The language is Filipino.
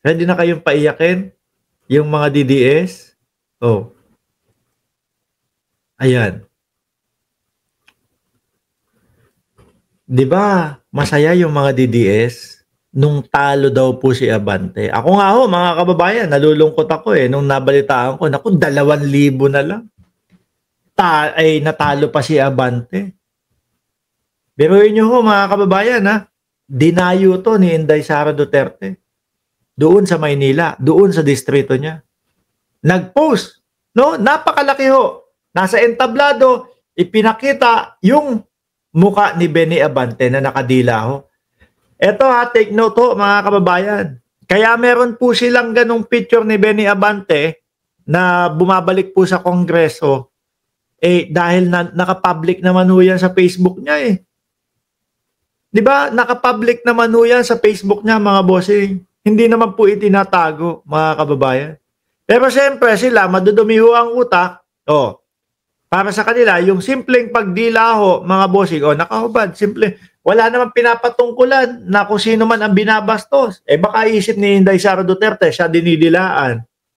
Ready na kayong paiyakin yung mga DDS? Oh, ayan. 'Di ba masaya yung mga DDS nung talo daw po si Abante. Ako nga ho mga kababayan, nalulungkot ako nung nabalitaan ko, naku 2,000 na lang. Natalo pa si Abante. Biruin niyo ho mga kababayan dinayo to ni Inday Sara Duterte. Doon sa Maynila, doon sa distrito niya. Nag-post, no? Napakalaki ho. Nasa entablado, ipinakita yung muka ni Benny Abante na nakadila ho. Eto take note ho mga kababayan. Kaya meron po silang ganong picture ni Benny Abante na bumabalik po sa Kongreso dahil naka-public naman ho yan sa Facebook niya 'Di ba? Naka-public naman ho yan sa Facebook niya mga bossing. Hindi naman po itinatago mga kababayan. Pero siyempre sila madudumi ho ang utak. Para sa kanila yung simpleng pagdila ho mga bossing nakahubad, simple. Wala naman pinapatungkulan na kung sino man ang binabastos. Baka isip ni Inday Sara Duterte siya dinidilaan.